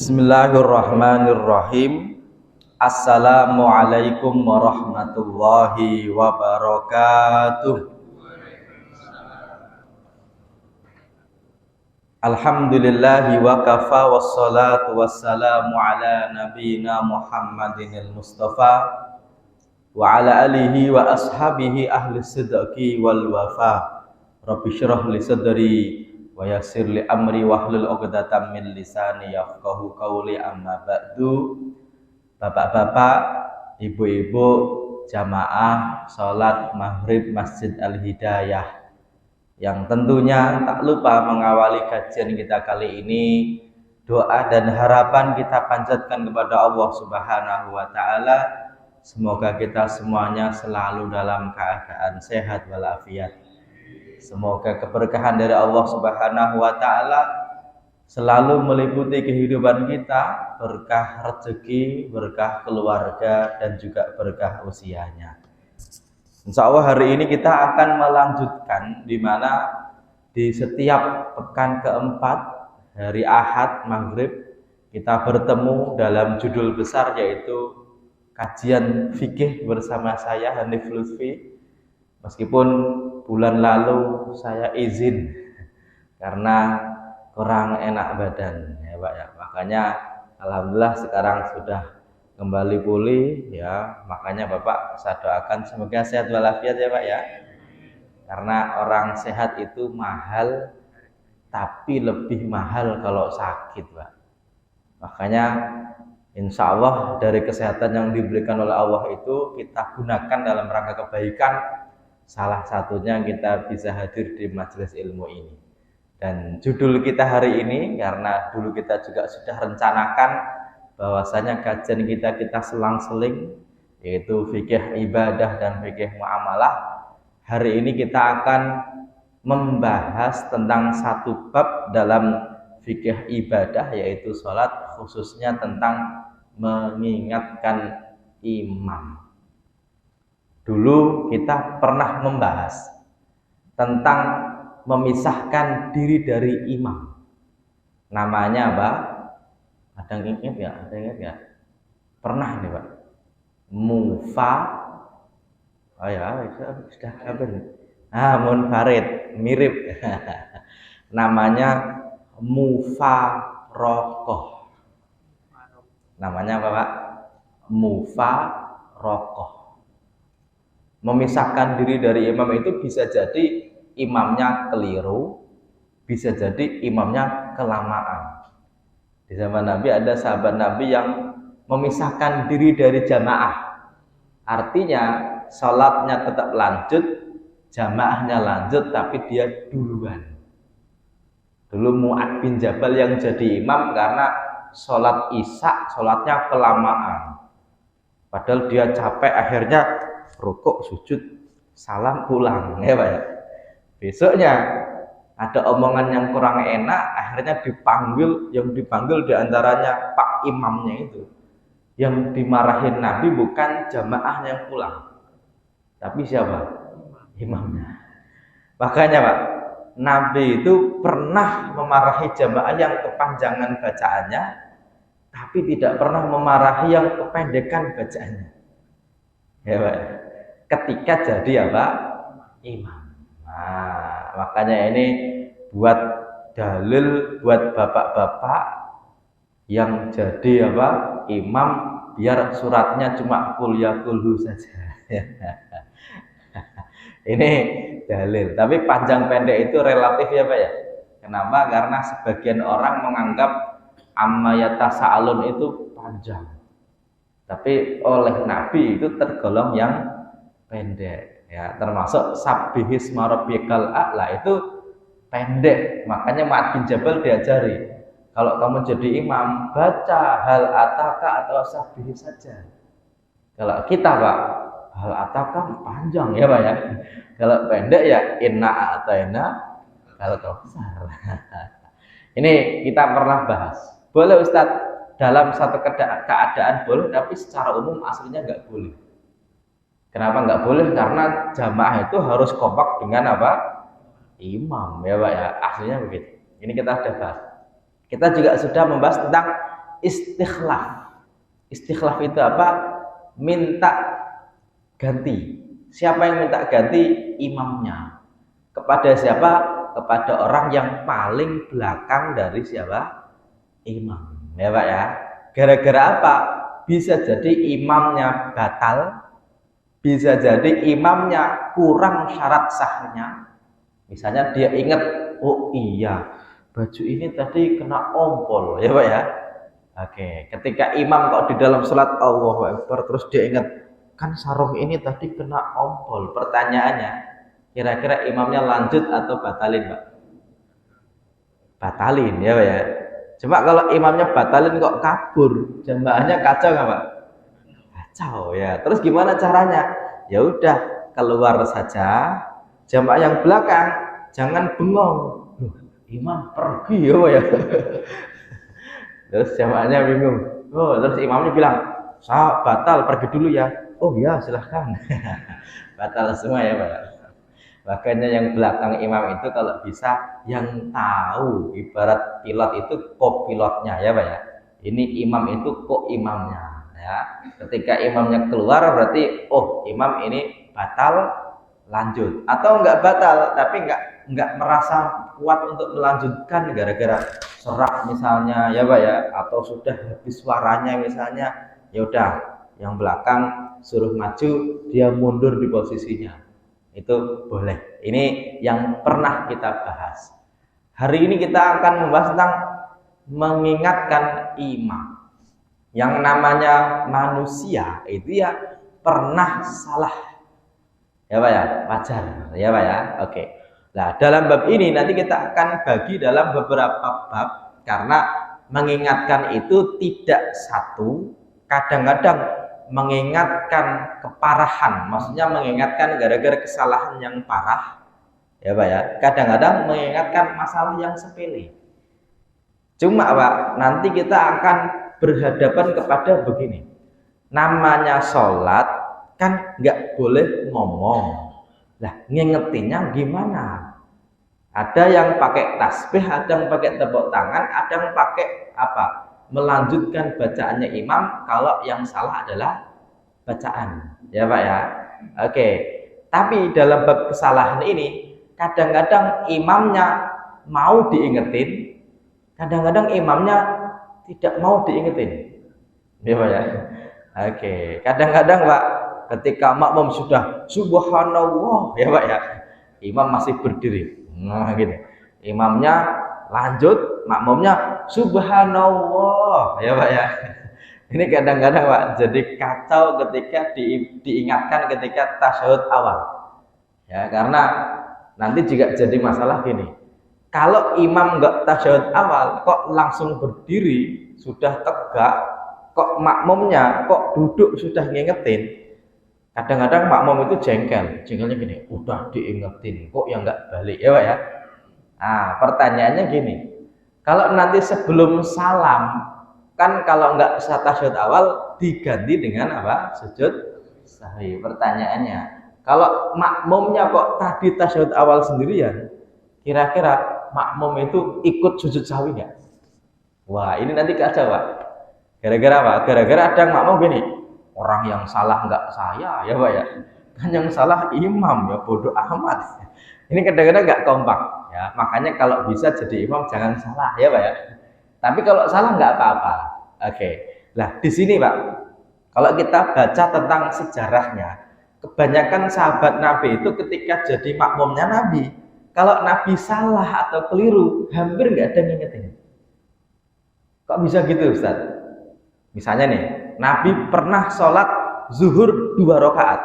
Bismillahirrahmanirrahim. Assalamualaikum warahmatullahi wabarakatuh. Alhamdulillahi wa kafa wassalatu wassalamu ala nabiyyina Muhammadinil Mustafa wa ala alihi wa ashabihi ahli sidqi wal wafa. Rabbi syrah li sadri wa yassir li amri wahlul 'uqdatam min lisani yafqahu qawli, amma ba'du. Bapak-bapak, ibu-ibu, jamaah salat maghrib Masjid Al-Hidayah yang tentunya tak lupa mengawali kajian kita kali ini, doa dan harapan kita panjatkan kepada Allah Subhanahu wa taala. Semoga kita semuanya selalu dalam keadaan sehat walafiat. Semoga keberkahan dari Allah Subhanahu wa taala selalu meliputi kehidupan kita, berkah rezeki, berkah keluarga, dan juga berkah usianya. Insya Allah hari ini kita akan melanjutkan di mana di setiap pekan keempat hari Ahad maghrib kita bertemu dalam judul besar yaitu kajian fikih bersama saya Hanif Lutfi. Meskipun bulan lalu saya izin karena kurang enak badan ya Pak ya. Makanya alhamdulillah sekarang sudah kembali pulih ya. Makanya Bapak saya doakan semoga sehat walafiat ya Pak ya. Karena orang sehat itu mahal, tapi lebih mahal kalau sakit Pak. Makanya insya Allah dari kesehatan yang diberikan oleh Allah itu kita gunakan dalam rangka kebaikan. Salah satunya kita bisa hadir di majelis ilmu ini. Dan judul kita hari ini, karena dulu kita juga sudah rencanakan bahwasanya kajian kita selang-seling, yaitu fikih ibadah dan fikih muamalah. Hari ini kita akan membahas tentang satu bab dalam fikih ibadah, yaitu sholat, khususnya tentang mengingatkan imam. Dulu kita pernah membahas tentang memisahkan diri dari imam. Namanya apa? Ada yang ingat ya? Ada yang ingat ya? Pernah nih Pak. Oh ya, sudah apa nih? Munfarid, mirip. Namanya mufarokoh. Namanya apa Pak? Mufarokoh. Memisahkan diri dari imam itu bisa jadi imamnya keliru, bisa jadi imamnya kelamaan. Di zaman Nabi ada sahabat Nabi yang memisahkan diri dari jamaah. Artinya sholatnya tetap lanjut, jamaahnya lanjut, tapi dia duluan. Dulu Mu'ad bin Jabal yang jadi imam karena sholat isya, sholatnya kelamaan. Padahal dia capek, akhirnya rukuk, sujud, salam, pulang ya Pak ya. Besoknya ada omongan yang kurang enak, akhirnya yang dipanggil diantaranya Pak Imamnya itu. Yang dimarahin Nabi bukan jamaah yang pulang, tapi siapa? Imamnya. Makanya Pak, Nabi itu pernah memarahi jamaah yang kepanjangan bacaannya, tapi tidak pernah memarahi yang kependekan bacaannya ya Pak. Ketika jadi apa? Imam. Nah, makanya ini buat dalil buat bapak-bapak yang jadi apa? Imam, biar suratnya cuma qul ya qulhu saja. Ini dalil. Tapi panjang pendek itu relatif ya Pak ya. Kenapa? Karena sebagian orang menganggap amma yatasaalun itu panjang. Tapi oleh Nabi itu tergolong yang pendek ya, termasuk sabbihisma rabbikal a'la itu pendek. Makanya Mu'ad bin Jabal diajari, kalau kamu jadi imam baca hal ataka atau sabbih saja. Kalau kita Pak, hal ataka panjang ya Pak ya. Kalau pendek ya inna a'tayna kalau besar. Ini kita pernah bahas. Boleh Ustadz, dalam satu keadaan boleh, tapi secara umum aslinya nggak boleh. Kenapa nggak boleh? Karena jamaah itu harus kompak dengan apa? Imam ya Pak ya. Aslinya begitu. Ini kita sudah bahas. Kita juga sudah membahas tentang istikhlaf. Istikhlaf itu apa? Minta ganti. Siapa yang minta ganti? Imamnya. Kepada siapa? Kepada orang yang paling belakang dari siapa? Imam. Ya Pak ya. Gara-gara apa? Bisa jadi imamnya batal, bisa jadi imamnya kurang syarat sahnya. Misalnya dia ingat, oh iya, baju ini tadi kena ompol, ya Pak ya. Oke, ketika imam kok di dalam sholat Allahu Akbar, terus dia ingat, kan sarung ini tadi kena ompol. Pertanyaannya, kira-kira imamnya lanjut atau batalin Pak? Batalin, ya Pak ya. Cuma kalau imamnya batalin kok kabur, jamaahnya kacau nggak Pak? Kacau ya. Terus gimana caranya? Ya udah, keluar saja. Jamaah yang belakang jangan bengong. Loh, imam pergi ya Pak ya. Terus jamaahnya bingung. Oh, terus imamnya bilang, "Saya batal, pergi dulu ya." Oh ya, silahkan. Batal semua ya Pak. Makanya yang belakang imam itu kalau bisa yang tahu, ibarat pilot itu co-pilotnya ya Pak ya. Ini imam itu co-imamnya ya. Ketika imamnya keluar berarti oh imam ini batal, lanjut. Atau enggak batal tapi enggak merasa kuat untuk melanjutkan gara-gara serak misalnya ya Pak ya, atau sudah habis suaranya misalnya, ya udah yang belakang suruh maju, dia mundur di posisinya. Itu boleh. Ini yang pernah kita bahas. Hari ini kita akan membahas tentang mengingatkan imam. Yang namanya manusia itu ya pernah salah. Ya Pak ya, wajar. Ya Pak ya. Oke. Nah, dalam bab ini nanti kita akan bagi dalam beberapa bab karena mengingatkan itu tidak satu, kadang-kadang mengingatkan keparahan, maksudnya mengingatkan gara-gara kesalahan yang parah, ya Pak ya. Kadang-kadang mengingatkan masalah yang sepele. Cuma Pak, nanti kita akan berhadapan kepada begini. Namanya sholat kan nggak boleh ngomong. Lah, ngingetinnya gimana? Ada yang pakai tasbih, ada yang pakai tepuk tangan, ada yang pakai apa? Melanjutkan bacaannya imam kalau yang salah adalah bacaan, ya Pak ya. Oke. Tapi dalam bab kesalahan ini kadang-kadang imamnya mau diingetin, kadang-kadang imamnya tidak mau diingetin, ya Pak ya. Oke. Kadang-kadang Pak ketika makmum sudah subhanallah, ya Pak ya, imam masih berdiri. Nah gitu. Imamnya lanjut, makmumnya subhanallah, ya Pak ya. Ini kadang-kadang Pak jadi kacau ketika diingatkan ketika tasyahud awal. Ya, karena nanti juga jadi masalah gini. Kalau imam enggak tasyahud awal kok langsung berdiri, sudah tegak, kok makmumnya kok duduk sudah ngingetin. Kadang-kadang makmum itu jengkelnya gini, udah diingetin kok yang enggak balik, ya Pak ya. Nah, pertanyaannya gini, kalau nanti sebelum salam, kan kalau nggak tasyahud awal diganti dengan apa? Sujud sahwi. Pertanyaannya, kalau makmumnya kok tadi tasyahud awal sendirian, kira-kira makmum itu ikut sujud sahwi nggak? Wah, ini nanti kacau Pak. Gara-gara apa? Gara-gara ada makmum gini, orang yang salah nggak saya, ya Pak ya. Kan yang salah imam, ya bodoh amat. Ini kadang-kadang nggak kompak. Ya, makanya kalau bisa jadi imam jangan salah, ya Pak ya. Tapi kalau salah nggak apa-apa. Oke. Nah, di sini Pak, kalau kita baca tentang sejarahnya, kebanyakan sahabat Nabi itu ketika jadi makmumnya Nabi, kalau Nabi salah atau keliru, hampir nggak ada yang ngingetin. Kok bisa gitu Ustaz? Misalnya nih, Nabi pernah sholat zuhur 2 rakaat.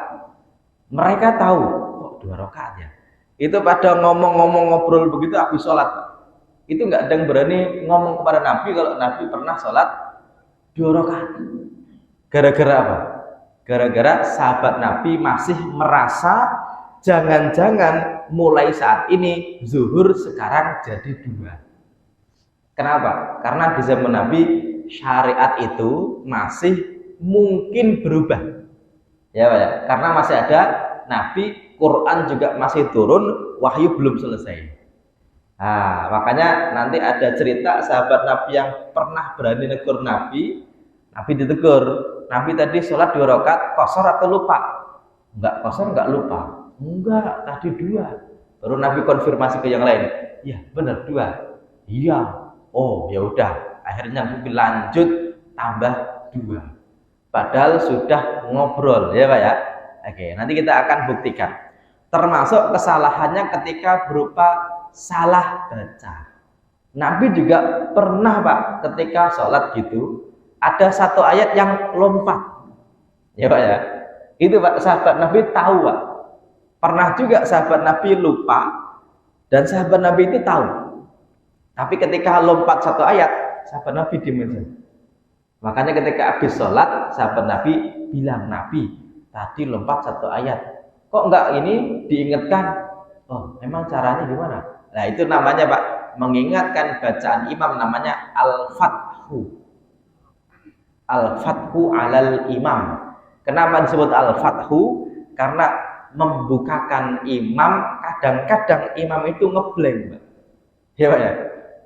Mereka tahu, kok 2 rakaat ya? Itu pada ngomong-ngomong ngobrol begitu habis sholat. Itu nggak ada yang berani ngomong kepada Nabi kalau Nabi pernah sholat 2 rakaat. Gara-gara apa? Gara-gara sahabat Nabi masih merasa jangan-jangan mulai saat ini zuhur sekarang jadi 2. Kenapa? Karena di zaman Nabi syariat itu masih mungkin berubah. Ya Pak ya, karena masih ada Nabi, Quran juga masih turun, wahyu belum selesai. Nah, makanya nanti ada cerita sahabat Nabi yang pernah berani negur Nabi. Nabi ditegur. Nabi tadi sholat 2 rakaat, qasar atau lupa? Enggak qasar, enggak lupa. Enggak, tadi 2. Baru Nabi konfirmasi ke yang lain. Iya, benar 2. Iya. Oh, ya udah. Akhirnya Nabi lanjut tambah 2. Padahal sudah ngobrol, ya Pak ya. Oke, nanti kita akan buktikan. Termasuk kesalahannya ketika berupa salah baca. Nabi juga pernah Pak ketika sholat gitu ada satu ayat yang lompat, ya Pak ya. Itu Pak sahabat Nabi tahu Pak. Pernah juga sahabat Nabi lupa dan sahabat Nabi itu tahu. Tapi ketika lompat satu ayat, sahabat Nabi diam. Makanya ketika habis sholat sahabat Nabi bilang, Nabi tadi lompat satu ayat. Kok enggak ini diingatkan? Oh, emang caranya gimana? Nah, itu namanya Pak, mengingatkan bacaan imam namanya al-fathu. Al-fathu alal imam. Kenapa disebut al-fathu? Karena membukakan imam, kadang-kadang imam itu ngeblank, Pak. Ya Pak ya?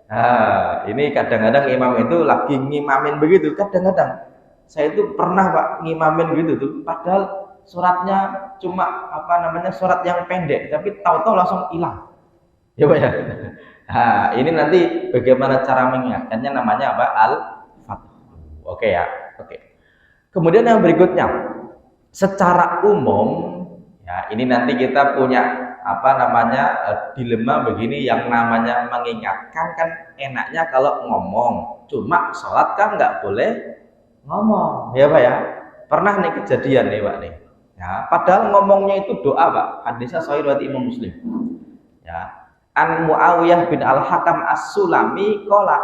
Nah, ini kadang-kadang imam itu lagi ngimamin begitu, kadang-kadang. Saya itu pernah Pak ngimamin gitu tuh, padahal suratnya cuma surat yang pendek, tapi tahu-tahu langsung hilang. Ya Pak ya. Nah, ini nanti bagaimana cara mengingatkannya namanya apa? Al-fathu. Oke ya. Oke. Kemudian yang berikutnya, secara umum ya, ini nanti kita punya dilema begini, yang namanya mengingatkan kan enaknya kalau ngomong. Cuma sholat kan nggak boleh ngomong, ya Pak ya. Pernah nih kejadian nih Pak nih. Ya, padahal ngomongnya itu doa Pak. Hadisnya sahih riwayat Imam Muslim. Ya. An Muawiyah bin Al-Hakam As-Sulami qala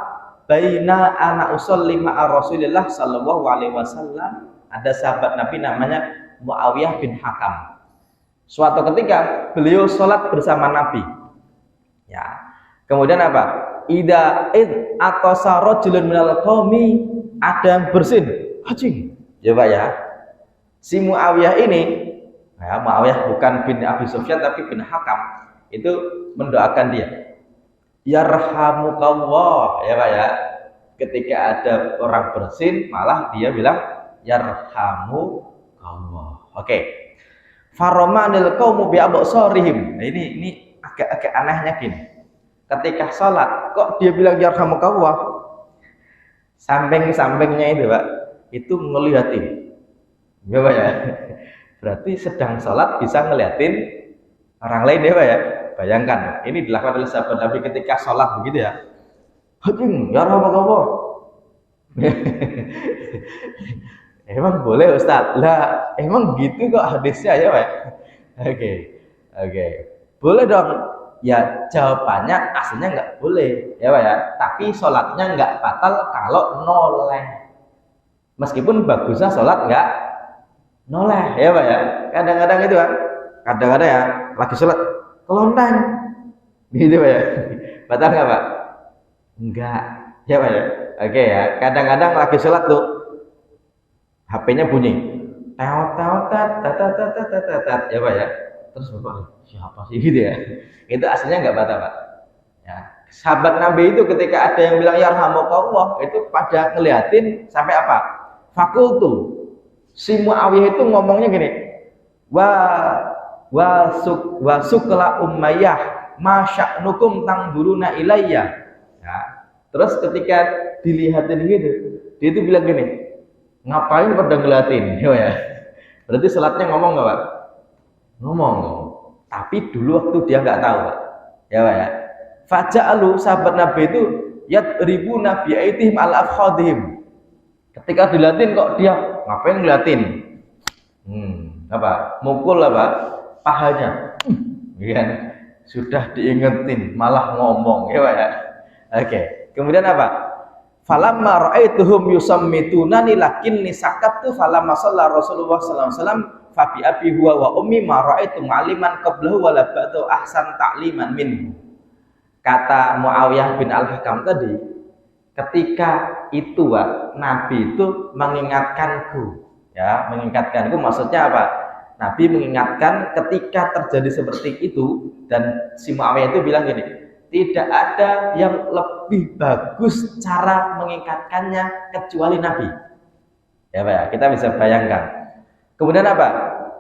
baina ana usolli ma'a Rasulillah sallallahu alaihi wasallam. Ada sahabat Nabi namanya Muawiyah bin Hakam. Suatu ketika beliau sholat bersama Nabi. Ya. Kemudian apa? Ida id aqasa rajulun minal qaumi, ada yang bersin. Haji. Ya Pak ya. Si Muawiyah ini, ya, Muawiyah bukan bin Abi Sufyan tapi bin Hakam. Itu mendoakan dia, yarhamukallah, ya Pak ya. Ketika ada orang bersin, malah dia bilang yarhamukallah. Oke. Faromanil qaumu bi absarihim. Nah, ini agak anehnya gini. Ketika sholat, kok dia bilang yarhamukallah? Samping-sampingnya itu Pak, itu ngeliatin. Ya Pak ya. Berarti sedang sholat bisa ngeliatin orang lain, ya Pak ya. Bayangkan, ini dilakukan oleh sahabat Nabi ketika sholat begitu ya. Hajim, ya rahmatullah. Emang boleh Ustaz? Lah, emang gitu kok hadisnya ya Pak? Oke. Boleh dong. Ya jawabannya aslinya nggak boleh, ya Pak ya. Tapi sholatnya nggak batal kalau noleh. Meskipun bagusnya sholat nggak noleh, ya Pak ya. Kadang-kadang itu kan, kadang-kadang ya lagi sholat kelontang gitu Pak ya. Batal nggak Pak? Enggak, ya Pak ya. Oke ya, kadang-kadang lagi sholat tuh HP-nya bunyi ya Pak ya. Terus Bapak, siapa sih gitu ya. Itu aslinya nggak batal Pak ya. Sahabat Nabi itu ketika ada yang bilang yarhamukallah, itu pada ngeliatin sampai apa? Fakultu, si Muawiyah itu ngomongnya gini, wa sukla Umayyah masya'nukum tangburuna ilayya. Ya. Terus ketika dilihatin gitu, dia itu bilang gini, ngapain pada ngeliatin? Ya. Berarti salatnya ngomong nggak Pak? Ngomong. Tapi dulu waktu dia nggak tahu Pak. Ya Pak ya. Faja'alu, sahabat Nabi itu yadribuna bi aitihim ala afkhadihim. Ketika dilihatin kok dia ngapain ngeliatin? Apa? Mukul apa? Pahanya. Kan? Sudah diingetin malah ngomong, ya Pak ya. Oke. Kemudian apa? Falamma ra'aituhum yusammitunani lakinni sakattu falamma shalla Rasulullah sallallahu alaihi wasallam fa bi abi huwa wa ummi ma ra'aitu ma'aliman qablahu wa la ba'du ahsan ta'liman minhu. Kata Muawiyah bin Al-Hakam tadi, ketika itu Pak, Nabi itu mengingatkanku. Ya, mengingatkanku maksudnya apa? Nabi mengingatkan ketika terjadi seperti itu, dan si Muawiyah itu bilang gini, tidak ada yang lebih bagus cara mengikatkannya kecuali Nabi. Ya Pak ya, kita bisa bayangkan. Kemudian apa?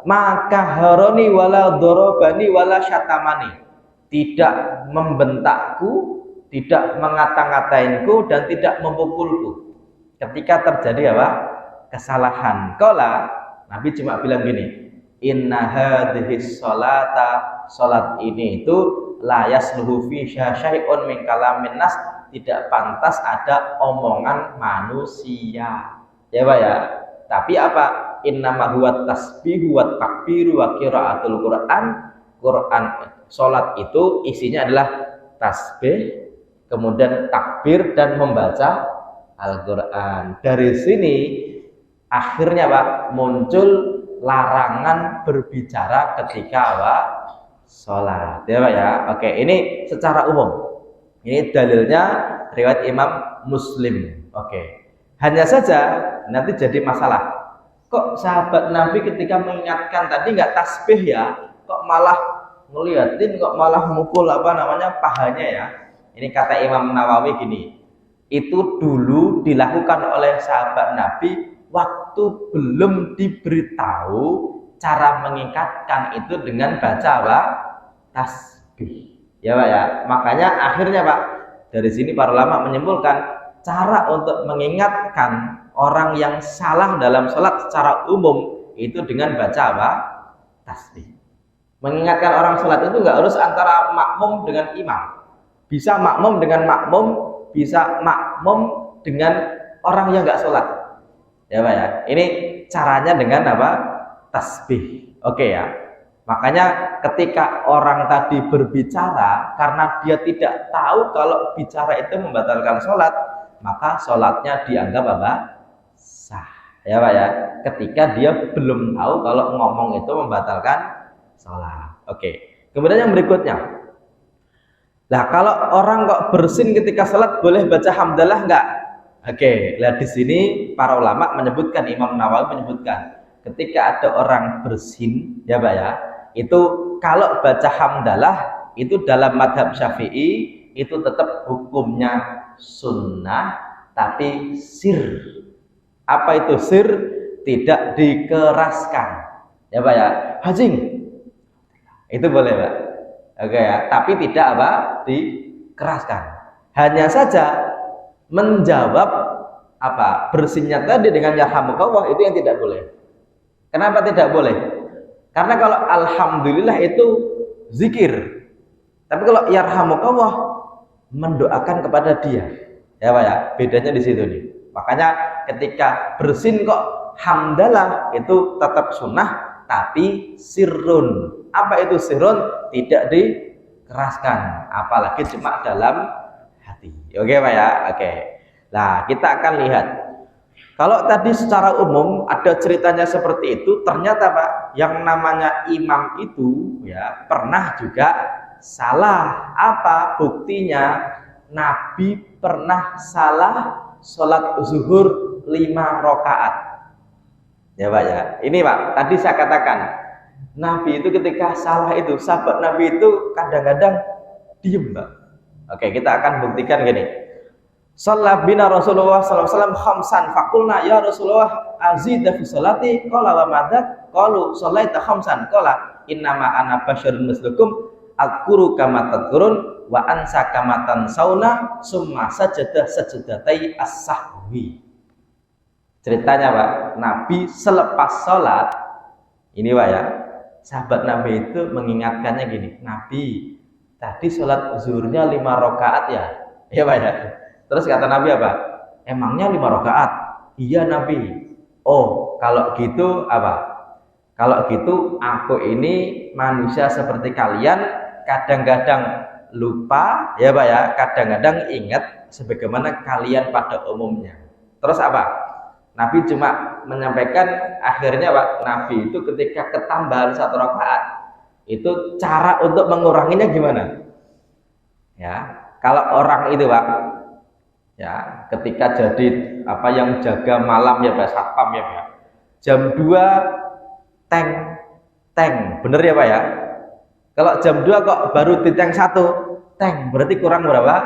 Maka haroni wala dorobani wala syatamani. Tidak membentakku, tidak mengata-ngatainku, dan tidak memukulku. Ketika terjadi apa? Kesalahan. Qala, Nabi cuma bilang gini, inna hadhihi sholata, sholat ini itu la yasluhu fi syai'un min kalamin nas, tidak pantas ada omongan manusia. Ya Pak ya. Tapi apa? Innama huwa tasbihu wa takbiru wa qiraatul Qur'an. Salat itu isinya adalah tasbih, kemudian takbir dan membaca Al-Qur'an. Dari sini akhirnya Pak muncul larangan berbicara ketika apa? Salat. Ya Pak ya. Oke, ini secara umum. Ini dalilnya riwayat Imam Muslim. Oke. Hanya saja nanti jadi masalah. Kok sahabat Nabi ketika mengingatkan tadi nggak tasbih ya? Kok malah ngeliatin, kok malah mukul pahanya ya? Ini kata Imam Nawawi gini. Itu dulu dilakukan oleh sahabat Nabi waktu belum diberitahu cara mengikatkan itu dengan baca apa? Tasbih. Ya Pak ya. Makanya akhirnya Pak, dari sini para ulama menyimpulkan cara untuk mengingatkan orang yang salah dalam sholat secara umum itu dengan baca apa? Tasbih. Mengingatkan orang sholat itu nggak harus antara makmum dengan imam. Bisa makmum dengan makmum, bisa makmum dengan orang yang nggak sholat. Ya Pak ya. Ini caranya dengan apa? Tasbih. Oke ya. Makanya ketika orang tadi berbicara karena dia tidak tahu kalau bicara itu membatalkan sholat, maka sholatnya dianggap apa? Sah. Ya Pak ya. Ketika dia belum tahu kalau ngomong itu membatalkan sholat. Oke. Kemudian yang berikutnya. Nah, kalau orang kok bersin ketika sholat boleh baca hamdalah enggak? Oke, lihat di sini para ulama menyebutkan, Imam Nawawi menyebutkan, ketika ada orang bersin, ya Pak ya, itu kalau baca hamdalah itu dalam madhab Syafi'i itu tetap hukumnya sunnah, tapi sir. Apa itu sir? Tidak dikeraskan. Ya Pak ya, hajing. Itu boleh Pak. Oke ya, tapi tidak apa? Dikeraskan. Hanya saja menjawab apa? Bersinnya tadi dengan yarhamukallah itu yang tidak boleh. Kenapa tidak boleh? Karena kalau alhamdulillah itu zikir. Tapi kalau yarhamukallah mendoakan kepada dia. Ya Pak ya, bedanya di situ nih. Makanya ketika bersin kok hamdalah itu tetap sunnah tapi sirrun. Apa itu sirrun? Tidak dikeraskan, apalagi cuma dalam hati. Oke Pak ya? Oke. Nah, kita akan lihat. Kalau tadi secara umum ada ceritanya seperti itu, ternyata Pak, yang namanya imam itu ya pernah juga salah. Apa buktinya? Nabi pernah salah sholat zuhur 5 rakaat. Ya Pak ya. Ini Pak, tadi saya katakan Nabi itu ketika salah itu, sahabat Nabi itu kadang-kadang diem Pak. Oke, kita akan buktikan gini. Shalla bina Rasulullah sallallahu alaihi wasallam khamsan faqulna ya Rasulullah azida fi sholati qala wa madad qalu shallaita khamsan qala innama ana basyarun mislukum aquru kama tadhkurun wa ansa kama tansawna summa sajada sajadatai as-sahwi. Ceritanya Pak, Nabi selepas sholat ini Pak ya, sahabat Nabi itu mengingatkannya gini, Nabi tadi sholat zuhurnya 5 rakaat ya? Iya Pak ya. Terus kata Nabi apa? Emangnya 5 rakaat? Iya Nabi. Oh, kalau gitu apa? Kalau gitu aku ini manusia seperti kalian, kadang-kadang lupa, ya Pak ya, kadang-kadang ingat sebagaimana kalian pada umumnya. Terus apa? Nabi cuma menyampaikan akhirnya Pak, Nabi itu ketika ketambahan 1 rakaat, itu cara untuk menguranginya gimana? Ya, kalau orang itu Pak, ya, ketika jadi apa yang jaga malam ya Pak, satpam ya Pak. Jam 2 tank. Bener ya Pak ya? Kalau jam 2 kok baru di tank 1, teng, berarti kurang berapa?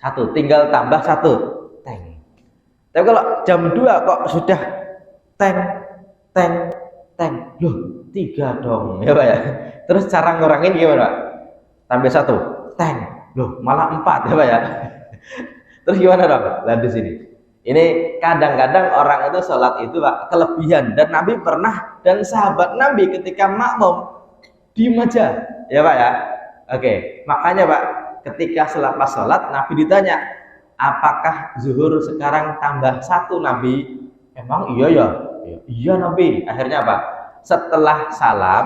1, tinggal tambah 1, teng. Tapi kalau jam 2 kok sudah teng, teng, teng, loh 3 dong, ya Pak ya. Terus cara ngurangin gimana Pak? Tambah 1, teng, loh malah 4 ya Pak ya. Terus gimana dong? Lah di sini. Ini kadang-kadang orang itu sholat itu Pak kelebihan, dan Nabi pernah, dan sahabat Nabi ketika makmum diem aja, ya Pak ya. Oke, makanya Pak ketika selepas sholat Nabi ditanya, apakah zuhur sekarang tambah 1 Nabi? Emang iya ya? Iya Nabi. Akhirnya apa? Setelah salam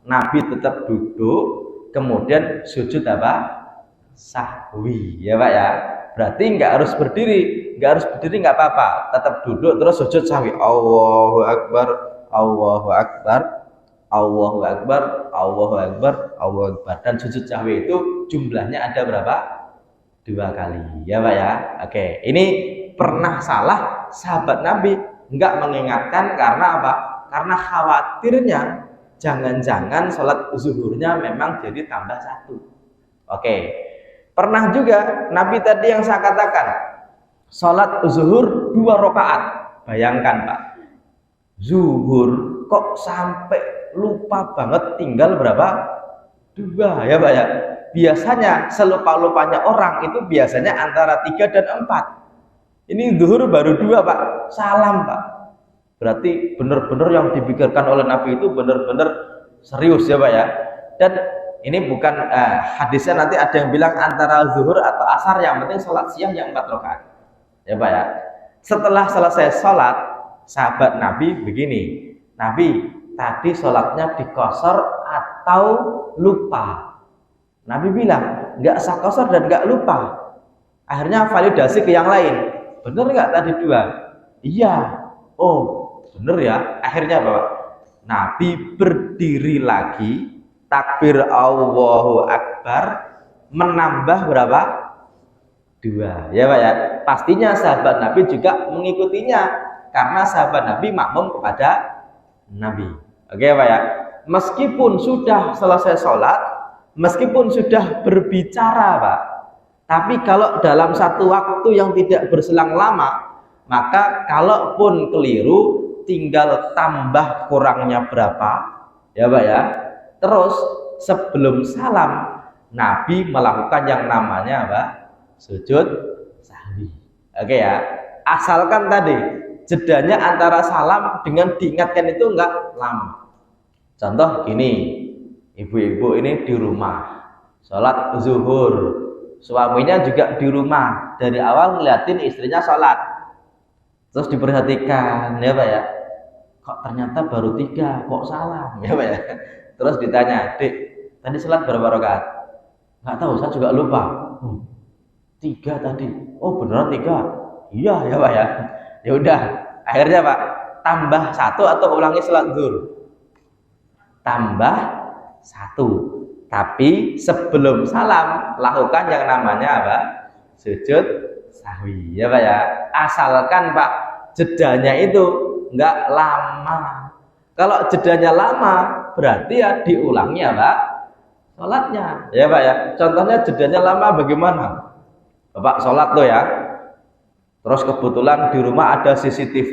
Nabi tetap duduk, kemudian sujud apa? Sahwi, ya Pak ya. Berarti nggak harus berdiri nggak apa-apa, tetap duduk terus sujud sahwi. Allahu Akbar, Allahu Akbar, Allahu Akbar, Allahu Akbar, Allahu Akbar. Dan sujud sahwi itu jumlahnya ada berapa? 2 kali, ya Pak ya. Oke, ini pernah salah sahabat Nabi nggak mengingatkan karena apa? Karena khawatirnya jangan-jangan sholat zuhurnya memang jadi tambah 1. Oke. Pernah juga Nabi tadi yang saya katakan sholat zuhur 2 rakaat. Bayangkan Pak, zuhur kok sampai lupa banget tinggal berapa? 2 ya Pak ya. Biasanya selupa-lupanya orang itu biasanya antara 3 dan 4. Ini zuhur baru 2 Pak, salam Pak. Berarti benar-benar yang dipikirkan oleh Nabi itu benar-benar serius ya Pak ya. Dan ini bukan hadisnya nanti ada yang bilang antara zuhur atau asar, yang penting sholat siang yang 4 rakaat ya Pak ya. Setelah selesai sholat sahabat Nabi begini, Nabi tadi sholatnya dikosor atau lupa? Nabi bilang nggak sah kosor dan nggak lupa. Akhirnya validasi ke yang lain, bener nggak tadi 2? Iya. Oh bener ya. Akhirnya Bapak Nabi berdiri lagi, takbir Allahu Akbar, menambah berapa? 2 ya Pak ya. Pastinya sahabat Nabi juga mengikutinya karena sahabat Nabi makmum kepada Nabi. Oke Pak ya. Meskipun sudah selesai sholat, meskipun sudah berbicara Pak, tapi kalau dalam satu waktu yang tidak berselang lama, maka kalaupun keliru tinggal tambah kurangnya berapa ya Pak ya. Terus sebelum salam Nabi melakukan yang namanya apa? Sujud sahwi. Oke ya. Asalkan tadi jedanya antara salam dengan diingatkan itu enggak lama. Contoh gini, ibu-ibu ini di rumah sholat zuhur, suaminya juga di rumah, dari awal ngeliatin istrinya sholat, terus diperhatikan ya Pak ya, kok ternyata baru 3, kok salam ya Pak ya. Terus ditanya, Dek, tadi sholat berapa rakaat? Nggak tahu, saya juga lupa. 3 tadi. Oh beneran 3? Iya ya Pak ya. Ya udah, akhirnya Pak tambah 1 atau ulangi sholat zuhur? Tambah 1. Tapi sebelum salam lakukan yang namanya apa? Sujud sahwi ya Pak ya. Asalkan Pak jedanya itu nggak lama. Kalau jedanya lama berarti ya diulangi ya Pak sholatnya ya Pak ya. Contohnya jedanya lama bagaimana? Bapak sholat tuh ya, terus kebetulan di rumah ada CCTV,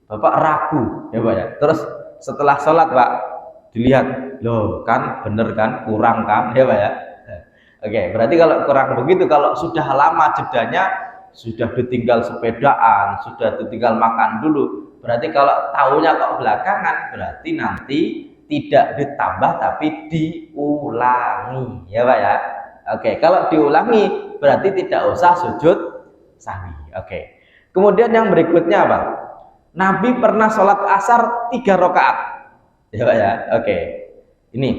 Bapak ragu ya Pak ya. Terus setelah sholat Pak dilihat, loh kan bener kan, kurang kan ya Pak ya. Oke, berarti kalau kurang begitu, kalau sudah lama jedanya, sudah ditinggal sepedaan, sudah ditinggal makan dulu, berarti kalau tahunya kok belakangan, berarti nanti tidak ditambah tapi diulangi ya Pak ya. Oke, kalau diulangi berarti tidak usah sujud sahwi. Oke. Kemudian yang berikutnya apa? Nabi pernah sholat asar 3 rakaat ya Pak ya. Oke. Ini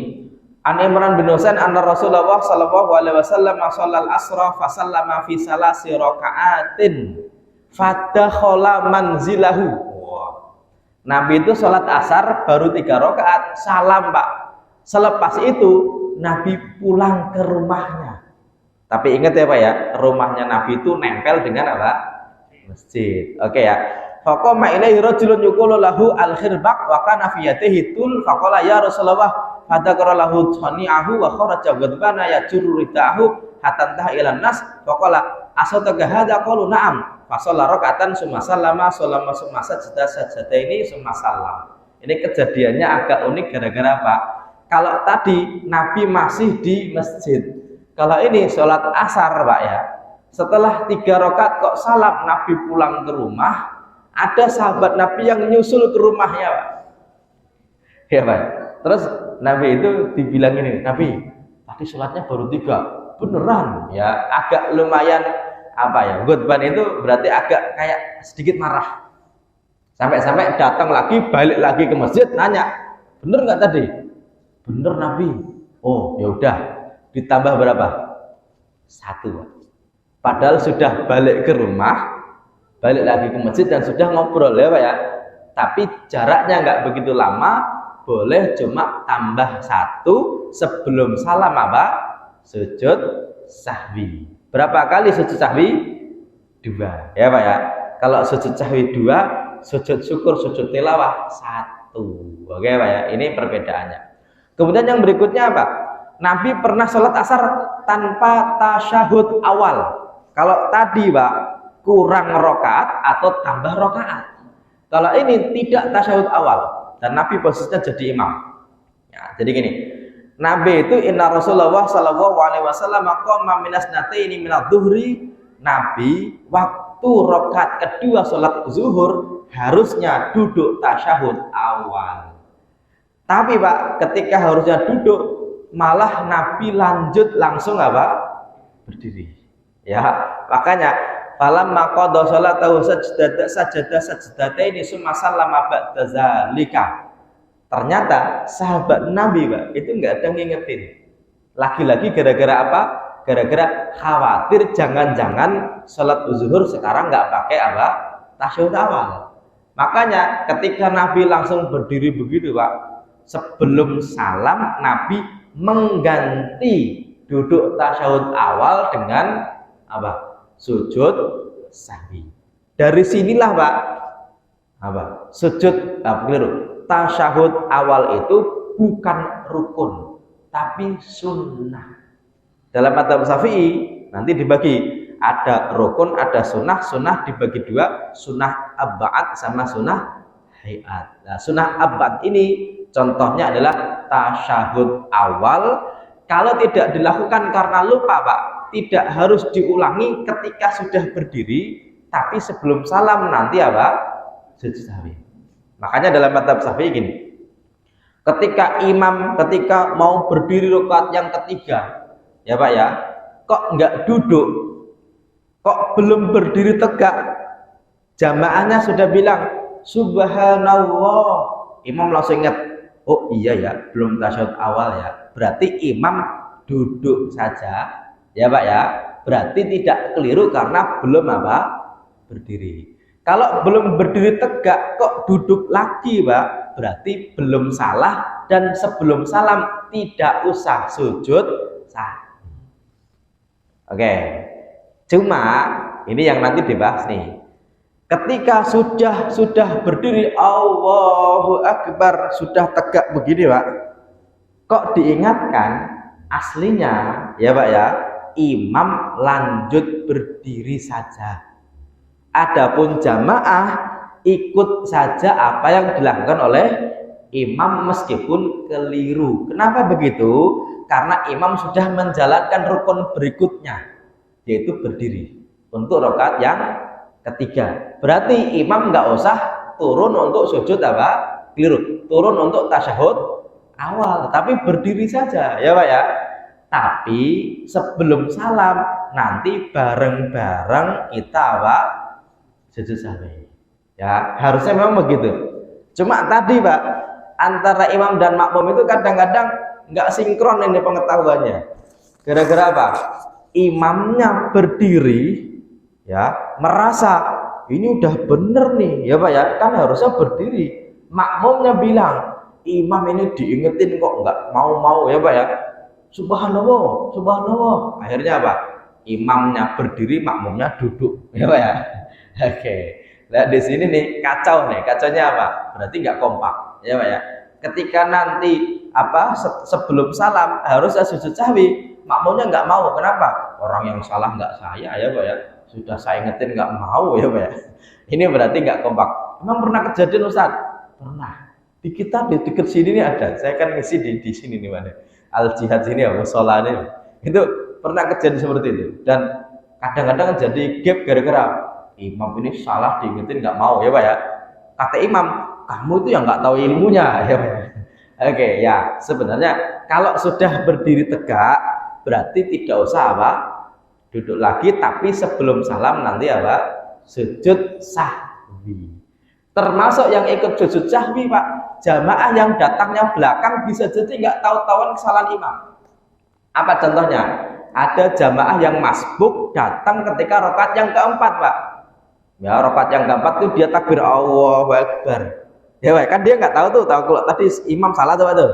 An Imran bin Husain anna Rasulullah sallallahu alaihi wasallam shallal asra fa sallama fi salasi rakaatin fadakhala manzilahu. Nabi itu sholat asar baru 3 rakaat, salam Pak. Selepas itu Nabi pulang ke rumahnya. Tapi ingat ya Pak ya, rumahnya Nabi itu nempel dengan apa? Masjid. Oke ya. Faqama ilaihi rajulun yuqulu lahu al-khirbaq wa kana fi yadihi tul faqala ya Rasulullah fadzakara lahu thani'ahu wa kharaja ghadbana yajurru ridahu hatta taha ila nas faqala asataka hadza qalu na'am fa shalla rak'atan summa sallama summa sajada ini summa sallam. Ini kejadiannya agak unik gara-gara apa? Kalau tadi Nabi masih di masjid, kalau ini sholat asar Pak ya, setelah 3 rakaat kok salam, Nabi pulang ke rumah, ada sahabat Nabi yang nyusul ke rumahnya Pak ya Pak. Terus Nabi itu dibilang ini, Nabi tadi sholatnya baru 3, beneran ya, agak lumayan apa ya, Ghadban itu berarti agak kayak sedikit marah, sampai-sampai datang lagi, balik lagi ke masjid, nanya, bener nggak tadi? Bener Nabi. Oh ya udah, ditambah berapa? 1. Padahal sudah balik ke rumah, balik lagi ke masjid dan sudah ngobrol ya Pak ya. Tapi jaraknya nggak begitu lama, boleh cuma tambah 1 sebelum salam apa? Sujud sahwi. Berapa kali sujud sahwi? 2 ya Pak ya. Kalau sujud sahwi 2, sujud syukur, sujud tilawah 1. Oke Pak ya, ini perbedaannya. Kemudian yang berikutnya apa? Nabi pernah sholat asar tanpa tasyahud awal. Kalau tadi Pak, kurang rakaat atau tambah rakaat. Kalau ini tidak tasyahud awal dan Nabi posisinya jadi imam. Ya, jadi gini, Nabi itu inna Rasulullah sallallahu alaihi wasallam qama minas nataini minadh dhuhri. Nabi waktu rakaat kedua sholat zuhur harusnya duduk tasyahud awal. Tapi Pak, ketika harusnya duduk, malah Nabi lanjut langsung apa? Berdiri. Ya, makanya falamma qada sholatahu sajdataini summa sallama ba'da zalika. Ternyata sahabat Nabi Pak, itu enggak ada ngingetin. Lagi-lagi gara-gara apa? Gara-gara khawatir jangan-jangan sholat zuhur sekarang enggak pakai apa? Tasyahud awal. Makanya ketika Nabi langsung berdiri begitu Pak, sebelum salam Nabi mengganti duduk tasyahud awal dengan apa? Sujud sahwi. Dari sinilah Pak, apa? Sujud keliru. Tasyahud awal itu bukan rukun, tapi sunnah. Dalam madzhab Syafi'i nanti dibagi, ada rukun, ada sunnah. Sunnah dibagi 2, sunnah ab'ad sama sunnah hayat. Nah, sunnah ab'ad ini contohnya adalah tasyahud awal. Kalau tidak dilakukan karena lupa Pak, tidak harus diulangi ketika sudah berdiri, tapi sebelum salam nanti apa? Sujud sahwi. Makanya dalam madzhab Syafi'i gini, ketika imam ketika mau berdiri rakaat yang ketiga, ya Pak ya, kok enggak duduk, kok belum berdiri tegak, jamaahnya sudah bilang subhanallah, imam langsung ingat, oh iya ya, belum tasyahud awal ya, berarti imam duduk saja ya Pak ya, berarti tidak keliru karena belum apa? Berdiri. Kalau belum berdiri tegak kok duduk lagi Pak, berarti belum salah, dan sebelum salam tidak usah sujud sahwi. Oke. Cuma ini yang nanti dibahas nih. Ketika sudah berdiri Allahu Akbar, sudah tegak begini Pak, kok diingatkan aslinya ya Pak ya, imam lanjut berdiri saja. Adapun jamaah ikut saja apa yang dilakukan oleh imam meskipun keliru. Kenapa begitu? Karena imam sudah menjalankan rukun berikutnya, yaitu berdiri untuk rakaat yang ketiga. Berarti imam nggak usah turun untuk sujud apa? Keliru. Turun untuk tasyahud awal, tapi berdiri saja ya Pak ya. Tapi sebelum salam nanti bareng-bareng kita apa? Sujud sahwi. Ya, harusnya memang begitu. Cuma tadi Pak, antara imam dan makmum itu kadang-kadang nggak sinkron ini pengetahuannya. Gara-gara apa? Imamnya berdiri, ya, merasa ini udah bener nih, ya Pak ya, kan harusnya berdiri. Makmumnya bilang, imam ini diingetin kok nggak mau-mau ya Pak ya. Subhanallah, subhanallah. Akhirnya apa? Imamnya berdiri, makmumnya duduk, ya Pak ya. Oke. Nah di sini nih kacau nih, kacaunya apa? Berarti nggak kompak, ya Pak ya. Ketika nanti sebelum salam harusnya sujud sahwi. Makmumnya nggak mau. Kenapa? Orang yang salah nggak saya ya Pak ya. Sudah saya ingetin nggak mau ya Pak ya. Ini berarti nggak kompak. Emang pernah kejadian Ustaz? Pernah. Di kita di dekat sini nih ada. Saya kan ngisi di sini nih mana. Al Jihad sini ya, musola ini. Itu pernah kejadian seperti itu. Dan kadang-kadang jadi gap gara-gara imam ini salah diingetin nggak mau ya Pak ya. Kata imam, kamu itu yang nggak tahu ilmunya ya Pak. Oke ya, sebenarnya kalau sudah berdiri tegak berarti tidak usah apa duduk lagi, tapi sebelum salam nanti apa sujud sahwi. Termasuk yang ikut sujud sahwi Pak, jamaah yang datangnya belakang bisa jadi nggak tahu-tahuan kesalahan imam. Apa contohnya? Ada jamaah yang masbuk datang ketika rakaat yang keempat Pak. Ya rakaat yang keempat itu dia takbir Allahu Akbar. Ya Pak, kan dia nggak tahu kalau tadi imam salah tuh Pak tuh.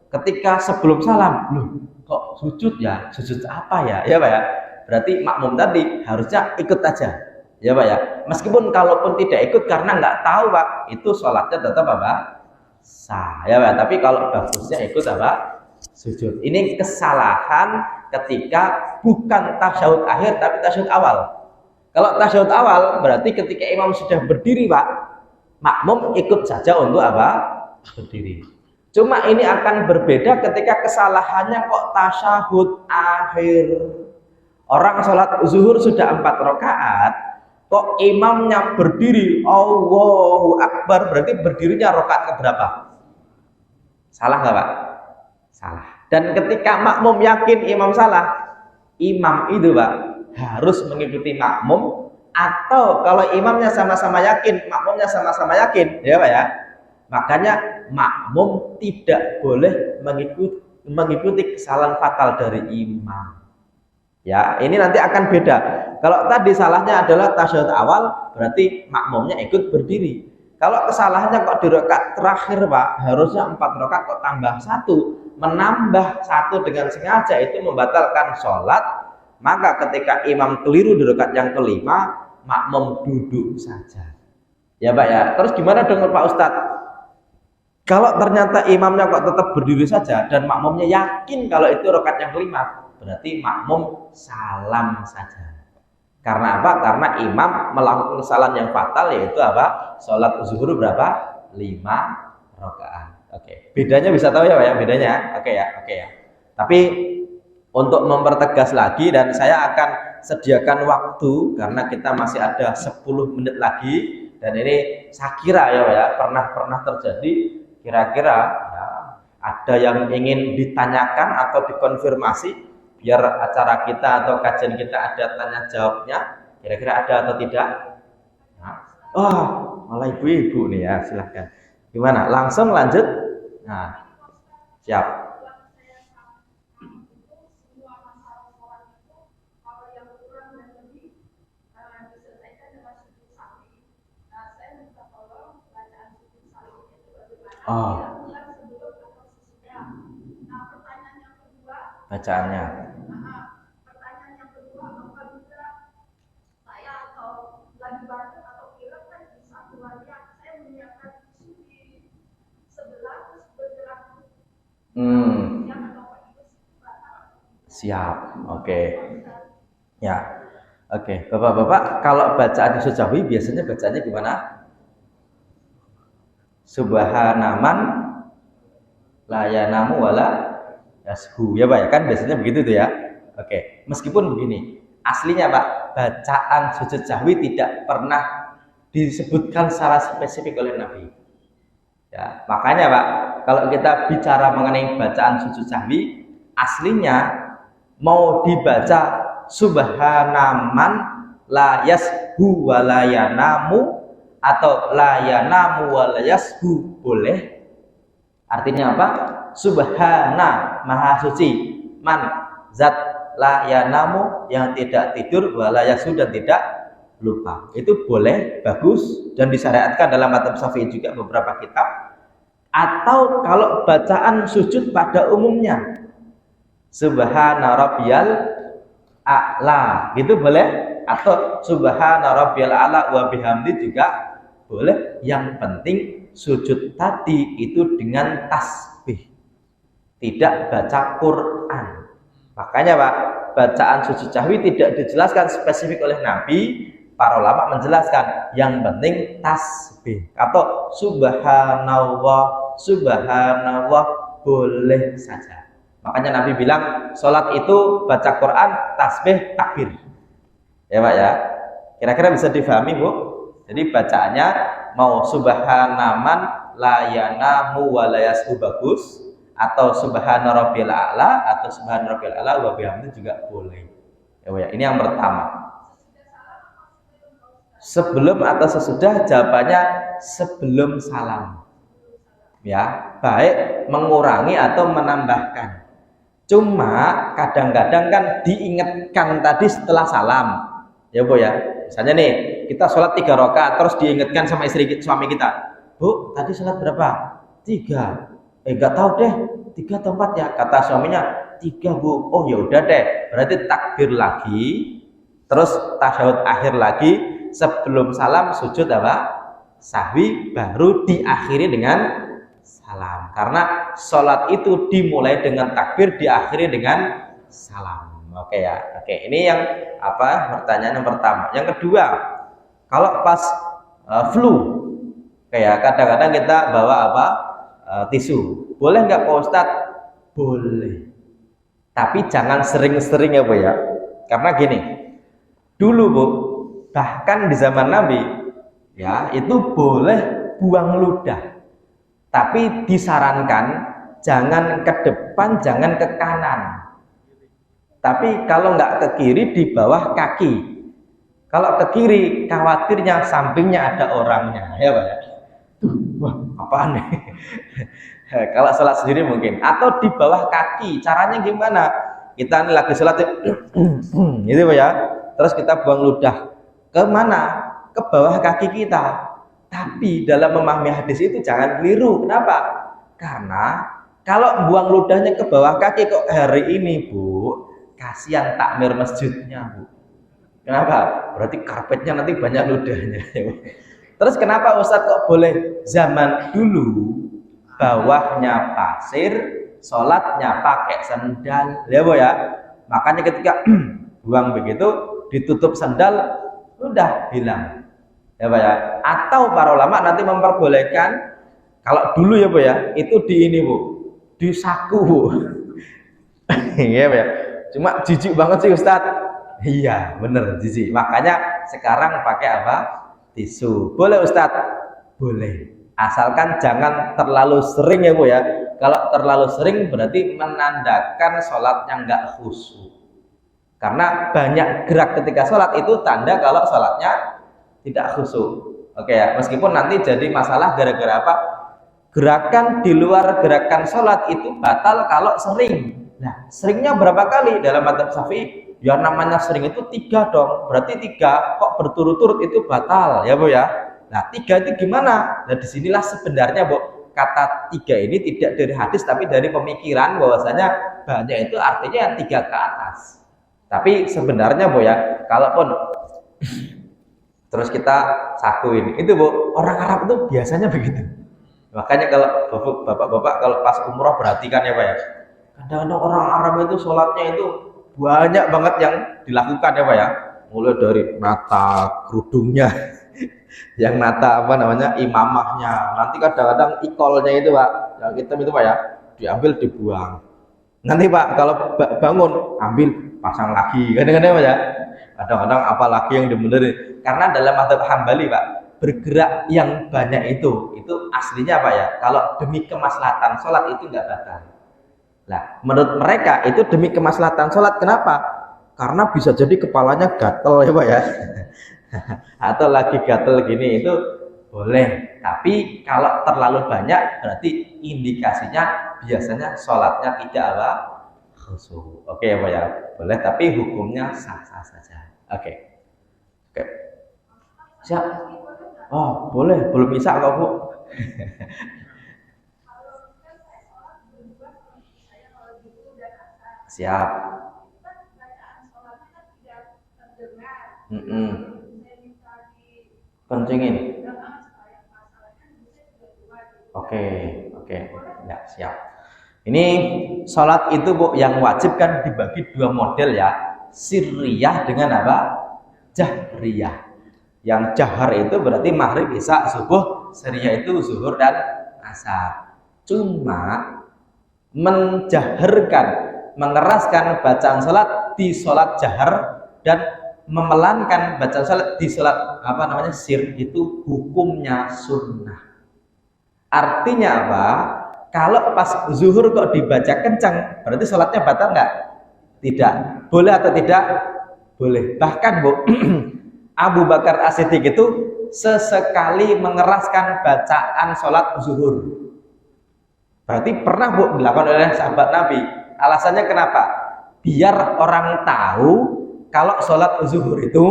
Ketika sebelum salam, loh kok sujud ya? Sujud apa ya? Ya Pak ya. Berarti makmum tadi harusnya ikut aja. Ya Pak ya. Meskipun kalaupun tidak ikut karena nggak tahu Pak, itu sholatnya tetap apa? Sah. Ya Pak. Tapi kalau bagusnya ikut apa? Sujud. Ini kesalahan ketika bukan tasyahud akhir tapi tasyahud awal. Kalau tasyahud awal berarti ketika imam sudah berdiri Pak, makmum ikut saja untuk apa? Berdiri. Cuma ini akan berbeda ketika kesalahannya kok tasyahud akhir. Orang sholat zuhur sudah 4 rakaat, kok imamnya berdiri Allahu Akbar, berarti berdirinya rakaat keberapa? Salah nggak Pak? Salah. Dan ketika makmum yakin imam salah, imam itu Pak harus mengikuti makmum, atau kalau imamnya sama-sama yakin, makmumnya sama-sama yakin, ya Pak ya. Makanya makmum tidak boleh mengikuti kesalahan fatal dari imam. Ya, ini nanti akan beda. Kalau tadi salahnya adalah tasyahud awal, berarti makmumnya ikut berdiri. Kalau kesalahannya kok di rakaat terakhir Pak, harusnya 4 rakaat kok tambah 1, menambah 1 dengan sengaja itu membatalkan sholat. Maka ketika imam keliru di rakaat yang kelima, makmum duduk saja. Ya Pak ya. Terus gimana dengan Pak Ustadz? Kalau ternyata imamnya kok tetap berdiri saja dan makmumnya yakin kalau itu rakaat yang kelima, berarti makmum salam saja. Karena apa? Karena imam melakukan kesalahan yang fatal, yaitu apa? Sholat zuhur berapa? 5 rakaat. Oke. Bedanya bisa tahu ya Pak ya? Bedanya. Oke ya. Tapi untuk mempertegas lagi, dan saya akan sediakan waktu karena kita masih ada 10 menit lagi, dan ini saya kira ya pernah terjadi. Kira-kira ya, ada yang ingin ditanyakan atau dikonfirmasi biar acara kita atau kajian kita ada tanya jawabnya, kira-kira ada atau tidak? Nah, malah ibu-ibu nih ya, silahkan. Gimana? Langsung lanjut? Nah, siap. Bacaannya. Pertanyaan yang kedua, apabila saya atau lagi baca atau film kan di satu keluarga saya menyiapkan tisu di sebelah terus bergerak. Siap, oke. Ya, oke. Bapak-bapak, kalau bacaan tisu sahwi biasanya bacanya gimana? Subhanaman la yanamu wala yashu, ya Pak ya, kan biasanya begitu tuh ya. Oke, meskipun begini, aslinya Pak, bacaan sujud sahwi tidak pernah disebutkan secara spesifik oleh Nabi. Ya, makanya Pak, kalau kita bicara mengenai bacaan sujud sahwi, aslinya mau dibaca subhanaman la yashu wa la yanamu atau la yanamu wa la yashu boleh. Artinya apa? Subhana, maha suci, man, zat, la yanamu, yang tidak tidur, wala yasu, dan tidak lupa. Itu boleh, bagus, dan disyariatkan dalam madzhab Syafi'i juga beberapa kitab. Atau kalau bacaan sujud pada umumnya, subhana rabbiyal a'la, gitu boleh. Atau subhana rabbiyal a'la wa bihamdi juga boleh. Yang penting sujud tadi itu dengan tasbih. tidak baca Quran. Makanya Pak, bacaan sujud sahwi tidak dijelaskan spesifik oleh Nabi. Para ulama menjelaskan yang penting tasbih atau subhanallah, subhanallah boleh saja. Makanya Nabi bilang sholat itu baca Quran, tasbih, takbir. Ya Pak ya. Kira-kira bisa difahami Bu? Jadi bacaannya mau subhanaman la yanamu wa la yashu bagus, atau subhana rabbil a'la, atau subhana rabbil a'la wa bihamdi juga boleh. Ya Bu ya. Ini yang pertama. Sebelum atau sesudah, jawabannya sebelum salam. Ya, baik mengurangi atau menambahkan. Cuma kadang-kadang kan diingatkan tadi setelah salam. Ya Bu ya. Misalnya nih, kita sholat 3 rakaat terus diingatkan sama suami kita. Bu, tadi sholat berapa? 3. Enggak tahu deh, 3 atau 4 ya. Kata suaminya, 3 Bu. Oh ya udah deh. Berarti takbir lagi, terus tasyahud akhir lagi, sebelum salam sujud apa? Sahwi, baru diakhiri dengan salam. Karena sholat itu dimulai dengan takbir, diakhiri dengan salam. Oke ya. Oke, ini yang pertanyaan yang pertama. Yang kedua, kalau pas flu, kayak kadang-kadang kita bawa tisu. Boleh nggak Pak Ustadz? Boleh. Tapi jangan sering-sering ya Bu ya. Karena gini, dulu Bu, bahkan di zaman Nabi ya, itu boleh buang ludah. Tapi disarankan jangan ke depan, jangan ke kanan. Tapi kalau nggak ke kiri, di bawah kaki. Kalau ke kiri, khawatirnya sampingnya ada orangnya, ya Pak ya. Wah, apaan nih? Kalau sholat sendiri mungkin. Atau di bawah kaki. Caranya gimana? Kita ini lagi sholat, gitu Pak ya. Terus kita buang ludah. Ke mana? Ke bawah kaki kita. Tapi dalam memahami hadis itu jangan keliru. Kenapa? Karena kalau buang ludahnya ke bawah kaki kok hari ini Bu, kasihan takmir masjidnya Bu. Kenapa? Berarti karpetnya nanti banyak ludahnya. Terus kenapa Ustadz kok boleh zaman dulu bawahnya pasir, sholatnya pakai sandal, ya Bu ya. Makanya ketika buang begitu ditutup sandal, udah hilang. Ya Pak ya. Atau para ulama nanti memperbolehkan, kalau dulu ya Bu ya, itu di ini Bu, di saku Bu. Iya Pak ya. Cuma jijik banget sih Ustadz. Iya bener jijik. Makanya sekarang pakai apa? Tisu. Boleh Ustadz? Boleh. Asalkan jangan terlalu sering ya Bu ya. Kalau terlalu sering berarti menandakan sholatnya nggak khusyuk. Karena banyak gerak ketika sholat itu tanda kalau sholatnya tidak khusyuk. Oke ya, meskipun nanti jadi masalah gara-gara apa? Gerakan di luar gerakan sholat itu batal kalau sering. Nah, seringnya berapa kali dalam madzhab Syafi'i? Ya namanya sering itu 3 dong. Berarti 3 kok berturut-turut itu batal ya Bu ya. Nah 3 itu gimana? Nah disinilah sebenarnya Bu, kata 3 ini tidak dari hadis tapi dari pemikiran bahwasanya banyak itu artinya yang 3 ke atas. Tapi sebenarnya Bu ya, kalaupun terus kita sakuin itu Bu, orang Arab itu biasanya begitu. Makanya kalau bapak-bapak kalau pas umroh perhatikan ya Pak ya, kadang-kadang orang Arab itu sholatnya itu banyak banget yang dilakukan ya Pak ya, mulai dari nata kerudungnya yang nata imamahnya, nanti kadang-kadang ikolnya itu Pak, yang hitam itu Pak ya, diambil dibuang. Nanti Pak kalau bangun ambil pasang lagi, kadang-kadang Pak ya. Kadang-kadang apalagi yang dibenerin, karena dalam madzhab Hambali Pak, bergerak yang banyak itu aslinya Pak ya, kalau demi kemaslahatan sholat itu nggak batal. Nah menurut mereka itu demi kemaslahatan sholat. Kenapa? Karena bisa jadi kepalanya gatel ya Pak ya. Atau lagi gatel gini itu boleh. Tapi kalau terlalu banyak berarti indikasinya biasanya sholatnya tidak khusyuk. Oke ya Pak ya, boleh tapi hukumnya sah-sah saja. Oke. Siap. Oh boleh, belum bisa kok Bu. Siap. Kencingin. Oke, ya siap. Ini sholat itu Bu yang wajib kan dibagi dua model ya, sirriyah dengan apa? Jahriyah. Yang jahar itu berarti maghrib, isya, subuh, sirriyah itu zuhur dan asar. Cuma menjaharkan, mengeraskan bacaan sholat di sholat jahar dan memelankan bacaan sholat di sholat sir itu hukumnya sunnah. Artinya apa? Kalau pas zuhur kok dibaca kencang, berarti sholatnya batal nggak? Tidak. Boleh atau tidak? Boleh. Bahkan Bu, Abu Bakar As-Siddiq itu sesekali mengeraskan bacaan sholat zuhur. Berarti pernah Bu dilakukan oleh sahabat Nabi. Alasannya kenapa? Biar orang tahu kalau sholat zuhur itu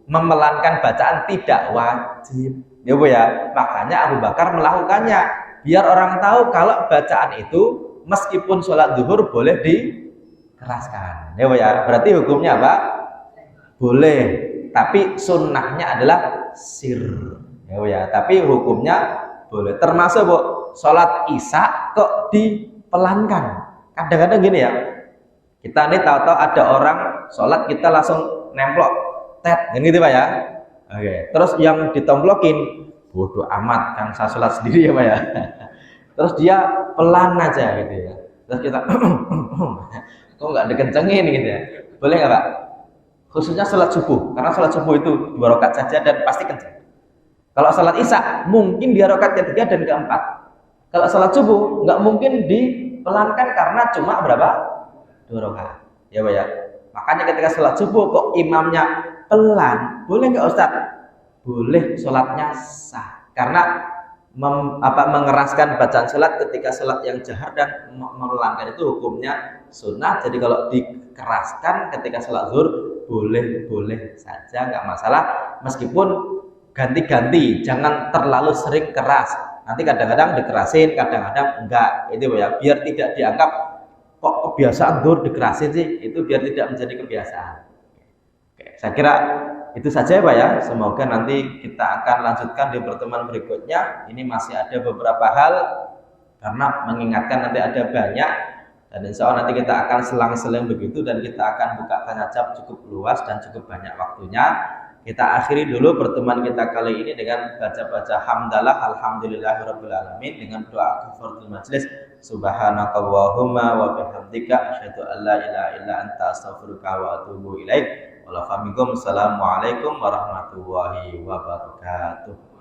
memelankan bacaan tidak wajib. Ya Bu ya. Makanya Abu Bakar melakukannya. Biar orang tahu kalau bacaan itu meskipun sholat zuhur boleh dikeraskan. Ya Bu ya. Berarti hukumnya apa? Boleh. Tapi sunnahnya adalah sir. Ya Bu ya. Tapi hukumnya boleh. Termasuk Bu, sholat isya kok dipelankan. Kadang-kadang gini ya. Kita ini tahu-tahu ada orang sholat kita langsung nemplok tet, gitu Pak ya. Oke. Terus yang ditomplokin bodoh amat kan saya sholat sendiri ya Pak ya. Terus dia pelan aja gitu ya. Terus kita kok nggak dikencengin gitu ya. Boleh nggak Pak? Khususnya sholat subuh, karena sholat subuh itu 2 rakaat saja dan pasti kenceng. Kalau sholat isya mungkin di rakaat ketiga dan keempat. Kalau sholat subuh nggak mungkin dipelankan karena cuma berapa? 2 rakaat. Ya Pak ya. Makanya ketika sholat subuh kok imamnya pelan, boleh nggak Ustaz? Boleh, sholatnya sah. Karena mengeraskan bacaan sholat ketika sholat yang jahar dan memelankan itu hukumnya sunnah. Jadi kalau dikeraskan ketika sholat zuhur boleh saja, nggak masalah. Meskipun ganti-ganti, jangan terlalu sering keras. Nanti kadang-kadang dikerasin, kadang-kadang enggak. Itu ya, biar tidak dianggap kok kebiasaan zuhur dikerasin sih. Itu biar tidak menjadi kebiasaan. Oke, saya kira itu saja Pak ya. Semoga nanti kita akan lanjutkan di pertemuan berikutnya. Ini masih ada beberapa hal karena mengingatkan nanti ada banyak, dan insya Allah nanti kita akan selang-seling begitu, dan kita akan buka tanya jawab cukup luas dan cukup banyak waktunya. Kita akhiri dulu pertemuan kita kali ini dengan baca-baca hamdalah alhamdulillahirabbil alamin dengan doa kafaratul majelis. Subhanakallahumma wa bihamdika asyhadu an la ilaha illa anta astaghfiruka wa atubu ilaik. Assalamualaikum warahmatullahi wabarakatuh.